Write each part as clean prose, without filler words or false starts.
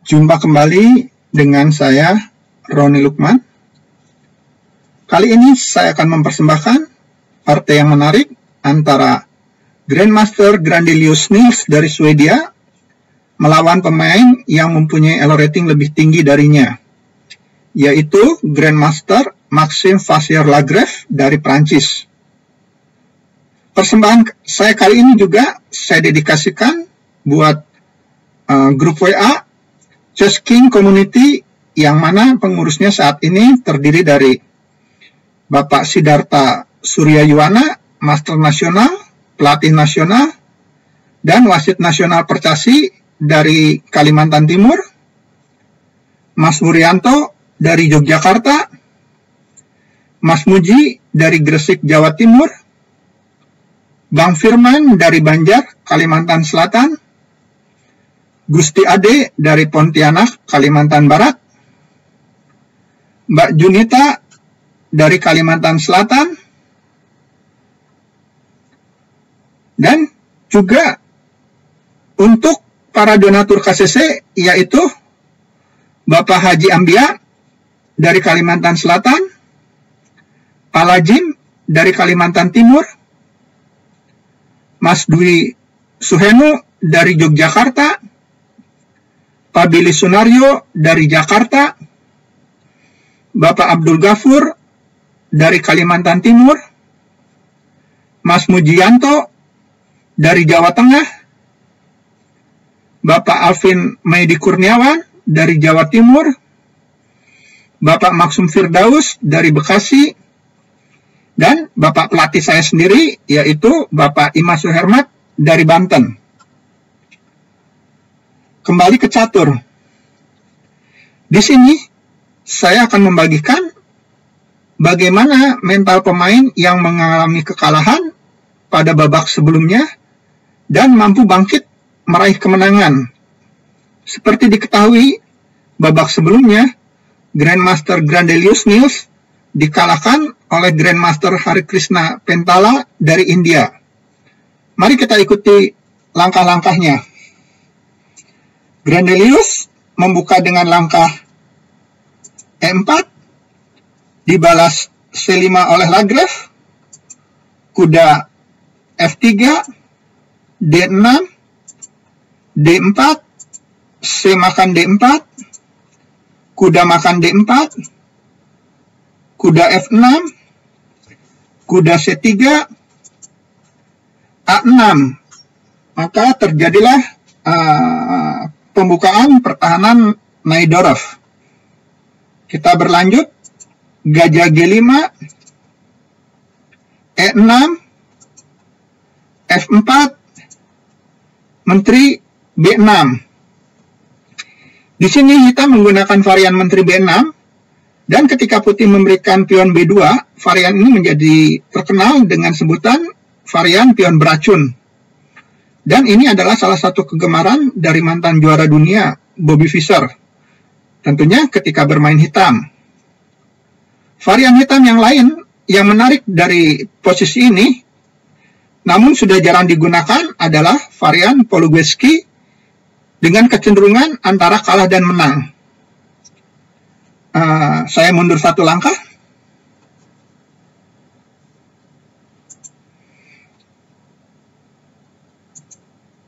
Jumpa kembali dengan saya, Roni Lukman. Kali ini saya akan mempersembahkan partai yang menarik antara Grandmaster Grandelius Nils dari Swedia melawan pemain yang mempunyai elo rating lebih tinggi darinya, yaitu Grandmaster Maxime Vachier-Lagrave dari Prancis. Persembahan saya kali ini juga saya dedikasikan buat grup WA Chess King Community, yang mana pengurusnya saat ini terdiri dari Bapak Siddhartha Suryayuwana, Master Nasional, Pelatih Nasional, dan Wasit Nasional Percasi dari Kalimantan Timur, Mas Wuryanto dari Yogyakarta, Mas Muji dari Gresik, Jawa Timur, Bang Firman dari Banjar, Kalimantan Selatan, Gusti Ade dari Pontianak, Kalimantan Barat, Mbak Junita dari Kalimantan Selatan, dan juga untuk para donatur KCC, yaitu Bapak Haji Ambia dari Kalimantan Selatan, Pak Lajim dari Kalimantan Timur, Mas Dwi Suhenu dari Yogyakarta, Pak Billy Sunario dari Jakarta, Bapak Abdul Ghafur dari Kalimantan Timur, Mas Mujianto dari Jawa Tengah, Bapak Alvin Maidi Kurniawan dari Jawa Timur, Bapak Maksum Firdaus dari Bekasi, dan Bapak pelatih saya sendiri, yaitu Bapak Imas Suhermat dari Banten. Kembali ke catur. Di sini saya akan membagikan bagaimana mental pemain yang mengalami kekalahan pada babak sebelumnya dan mampu bangkit meraih kemenangan. Seperti diketahui, babak sebelumnya Grandmaster Grandelius Nils dikalahkan oleh Grandmaster Harikrishna Pentala dari India. Mari kita ikuti langkah-langkahnya. Grandelius membuka dengan langkah E4, dibalas C5 oleh Lagrave, kuda F3, D6, D4, C makan D4, kuda makan D4, kuda F6, kuda C3, A6. Maka terjadilah pembukaan pertahanan Naidorov. Kita berlanjut, gajah G5, E6, F4, menteri B6. Di sini kita menggunakan varian menteri B6, dan ketika putih memberikan pion B2, varian ini menjadi terkenal dengan sebutan varian pion beracun. Dan ini adalah salah satu kegemaran dari mantan juara dunia, Bobby Fischer. Tentunya ketika bermain hitam. Varian hitam yang lain yang menarik dari posisi ini, namun sudah jarang digunakan, adalah varian Polugeski dengan kecenderungan antara kalah dan menang. Saya mundur satu langkah.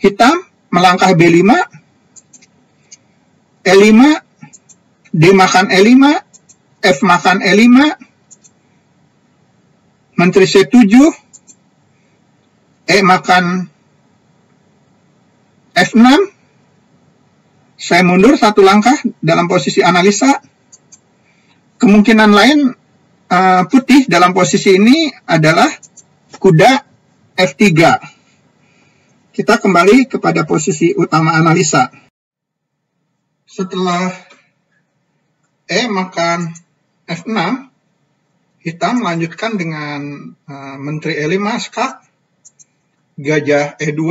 Hitam melangkah B5, E5, D makan E5, F makan E5, menteri C7, E makan F6. Saya mundur satu langkah dalam posisi analisa. Kemungkinan lain putih dalam posisi ini adalah kuda F3. Kita kembali kepada posisi utama analisa. Setelah E makan F6, hitam melanjutkan dengan menteri E5 skak, gajah E2,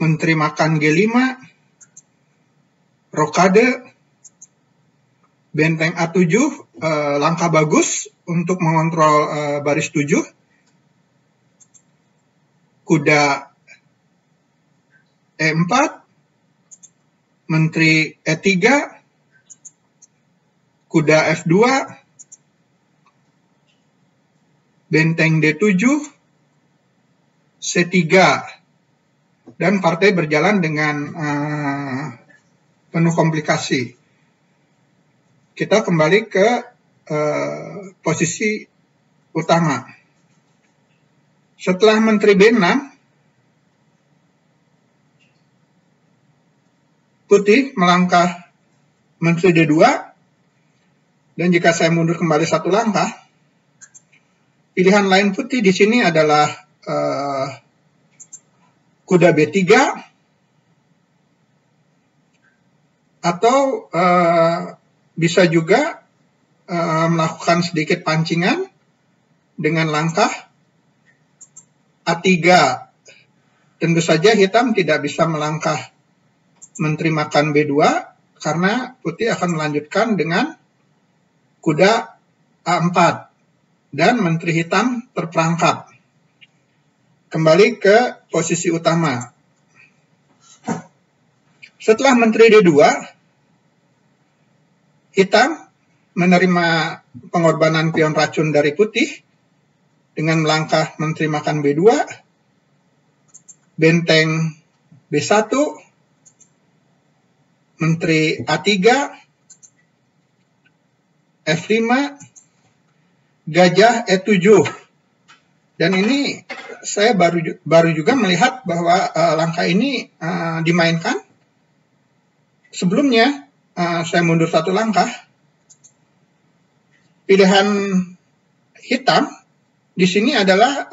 menteri makan G5, rokade, benteng A7, langkah bagus untuk mengontrol baris 7, kuda E4, Menteri E3, kuda F2, benteng D7, C3, dan partai berjalan dengan penuh komplikasi. Kita kembali ke posisi utama. Setelah Menteri B6, putih melangkah Menteri D2, dan jika saya mundur kembali satu langkah, pilihan lain putih di sini adalah kuda B3, atau bisa juga melakukan sedikit pancingan dengan langkah A3. Tentu saja hitam tidak bisa melangkah Menteri makan B2 karena putih akan melanjutkan dengan kuda A4 dan Menteri hitam terperangkap. Kembali ke posisi utama. Setelah Menteri D2, hitam menerima pengorbanan pion racun dari putih dengan melangkah Menteri makan B2, benteng B1, Menteri A3, F5, gajah E7. Dan ini saya baru juga melihat bahwa langkah ini dimainkan. Sebelumnya, saya mundur satu langkah. Pilihan hitam di sini adalah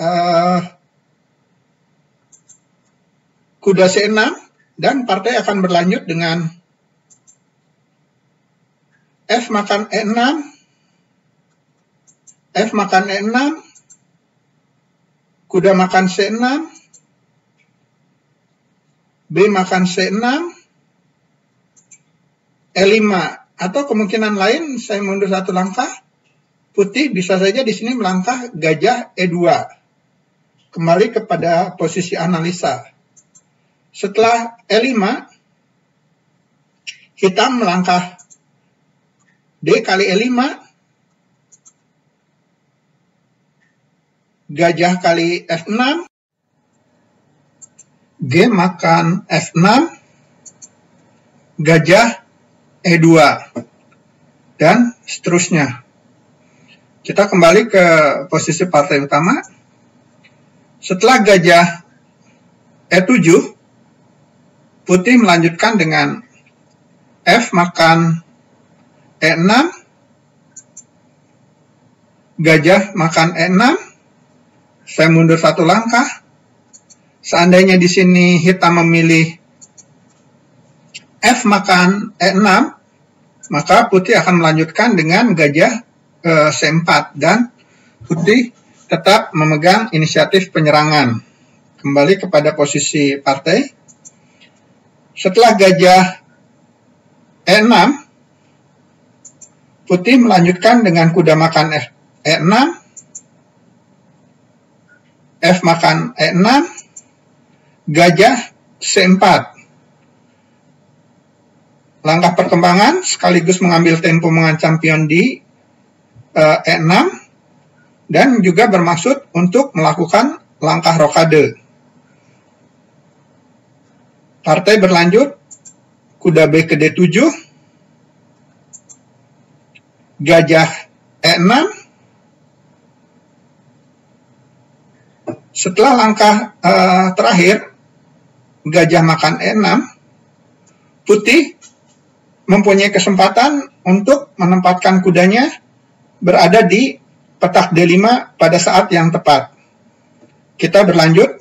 kuda C6 dan partai akan berlanjut dengan F makan E6, F makan E6, kuda makan C6, B makan C6, E5, atau kemungkinan lain saya mundur satu langkah, putih bisa saja di sini melangkah gajah E2. Kembali kepada posisi analisa. Setelah E5, hitam melangkah D kali E5, gajah kali F6, G makan F6, gajah E2, dan seterusnya. Kita kembali ke posisi partai utama. Setelah gajah E7, putih melanjutkan dengan F makan E6, gajah makan E6. Saya mundur satu langkah. Seandainya di sini hitam memilih F makan E6, maka putih akan melanjutkan dengan gajah C4 dan putih tetap memegang inisiatif penyerangan. Kembali kepada posisi partai. Setelah gajah E6, putih melanjutkan dengan kuda makan E6, F makan E6, gajah C4. Langkah perkembangan sekaligus mengambil tempo mengancam pion di E6 dan juga bermaksud untuk melakukan langkah rokade. Partai berlanjut, kuda B ke D7, gajah E6. Setelah langkah terakhir, gajah makan E6, putih mempunyai kesempatan untuk menempatkan kudanya berada di petak D5 pada saat yang tepat. Kita berlanjut.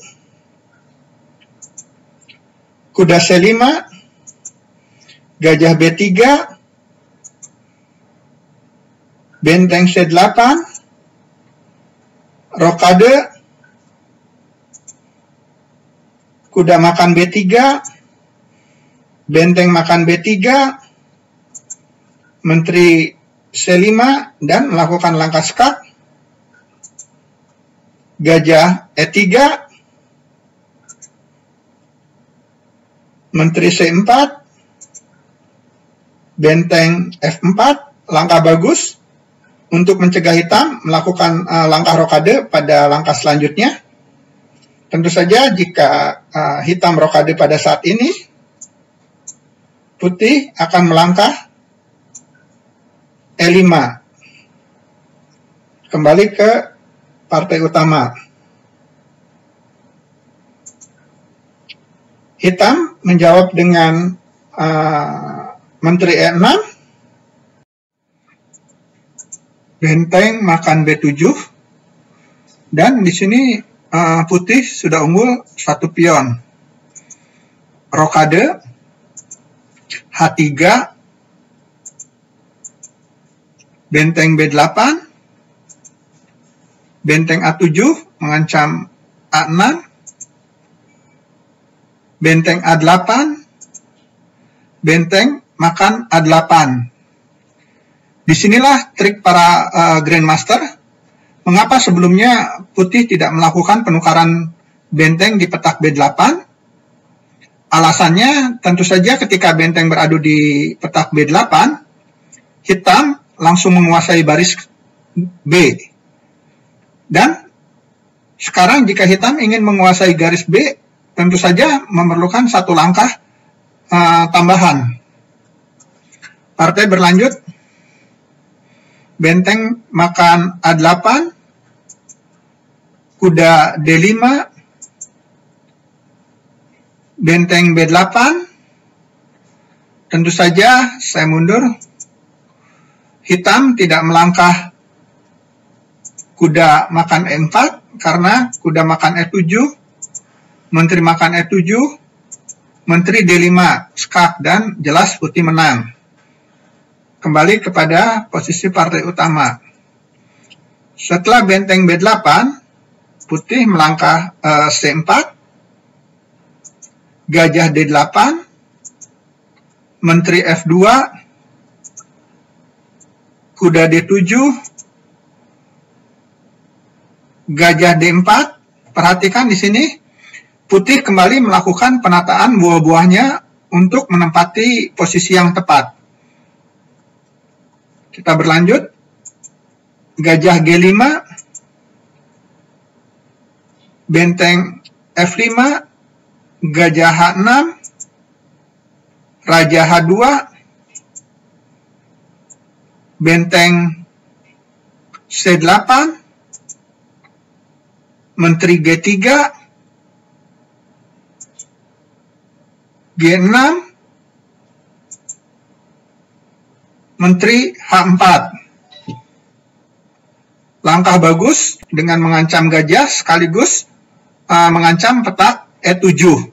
Kuda C5, gajah B3, benteng C8, rokade, kuda makan B3, benteng makan B3, Menteri C5, dan melakukan langkah skak, gajah E3, Menteri C4, benteng F4, langkah bagus untuk mencegah hitam melakukan langkah rokade pada langkah selanjutnya. Tentu saja jika hitam rokade pada saat ini, putih akan melangkah E5. Kembali ke partai utama. Hitam menjawab dengan menteri E6, benteng makan B7, dan di sini putih sudah unggul 1 pion. Rokade H3, benteng B8, benteng A7 mengancam A6, benteng A8, benteng makan A8. Disinilah trik para Grandmaster. Mengapa sebelumnya putih tidak melakukan penukaran benteng di petak B8? Alasannya tentu saja ketika benteng beradu di petak B8, hitam langsung menguasai baris B. Dan sekarang jika hitam ingin menguasai garis B, tentu saja memerlukan satu langkah tambahan. Partai berlanjut, benteng makan A8, kuda D5, benteng B8, tentu saja saya mundur. Hitam tidak melangkah kuda makan E4 karena kuda makan E7, menteri makan E7, menteri D5, skak, dan jelas putih menang. Kembali kepada posisi partai utama. Setelah benteng B8, putih melangkah C4, gajah D8, menteri F2, kuda D7, gajah D4. Perhatikan di sini, putih kembali melakukan penataan buah-buahnya untuk menempati posisi yang tepat. Kita berlanjut, gajah G5, benteng F5, gajah H6, raja H2, benteng C8, menteri G3, G6, menteri H4. Langkah bagus dengan mengancam gajah sekaligus mengancam petak E7.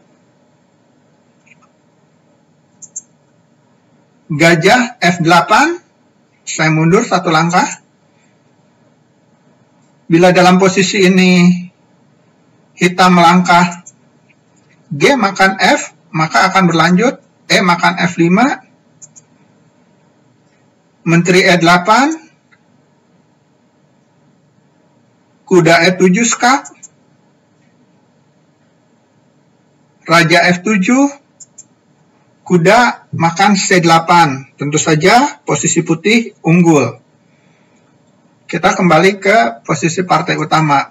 Gajah F8, saya mundur satu langkah. Bila dalam posisi ini hitam melangkah G makan F, maka akan berlanjut E makan F5, menteri E8, kuda E7 skak, raja F7, kuda makan C8. Tentu saja posisi putih unggul. Kita kembali ke posisi partai utama.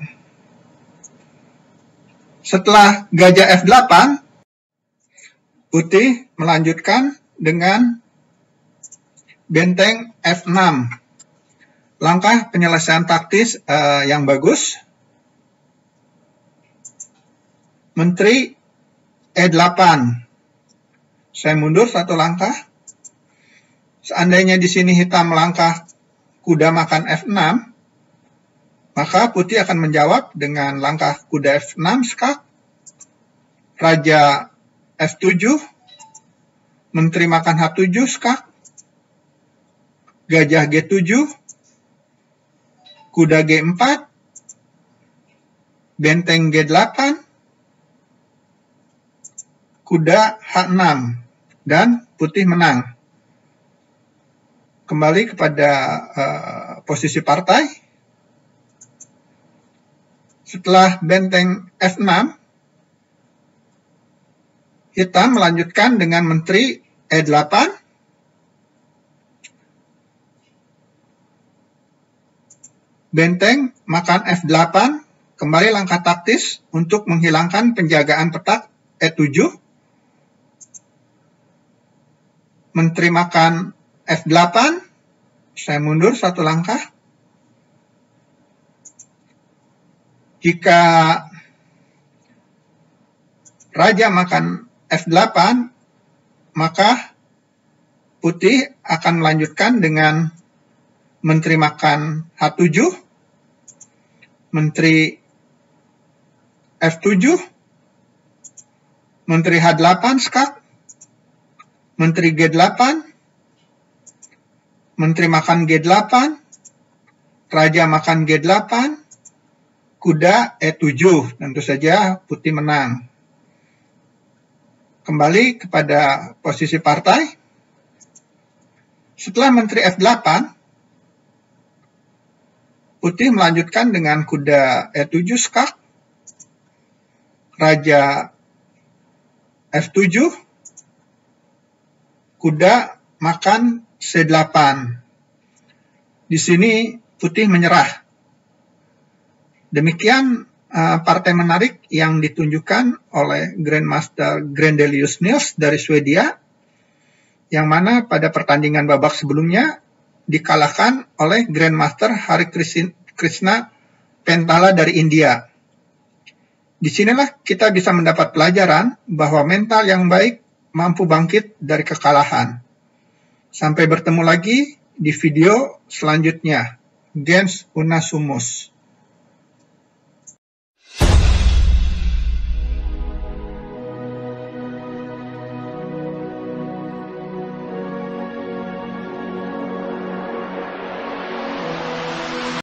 Setelah gajah F8, putih melanjutkan dengan benteng F6. Langkah penyelesaian taktis yang bagus. Menteri E8. Saya mundur satu langkah. Seandainya di sini hitam melangkah kuda makan F6, maka putih akan menjawab dengan langkah kuda F6 skak, raja F7, menteri makan H7 skak, gajah G7, kuda G4, benteng G8, kuda H6, dan putih menang. Kembali kepada posisi partai. Setelah benteng F6, hitam melanjutkan dengan menteri E8, Benteng makan F8, kembali langkah taktis untuk menghilangkan penjagaan petak E7. Menteri makan F8, saya mundur satu langkah. Jika raja makan F8, maka putih akan melanjutkan dengan menteri makan H7, menteri F7, menteri H8 skak, menteri G8, menteri makan G8, raja makan G8, kuda E7, tentu saja putih menang. Kembali kepada posisi partai. Setelah menteri F8, putih melanjutkan dengan kuda E7 skak, raja F7, kuda makan C8. Di sini putih menyerah. Demikian partai menarik yang ditunjukkan oleh Grandmaster Grendelius Niels dari Swedia, yang mana pada pertandingan babak sebelumnya dikalahkan oleh Grandmaster Hari Krishna Pentala dari India. Disinilah kita bisa mendapat pelajaran bahwa mental yang baik mampu bangkit dari kekalahan. Sampai bertemu lagi di video selanjutnya. Gens Unasumus.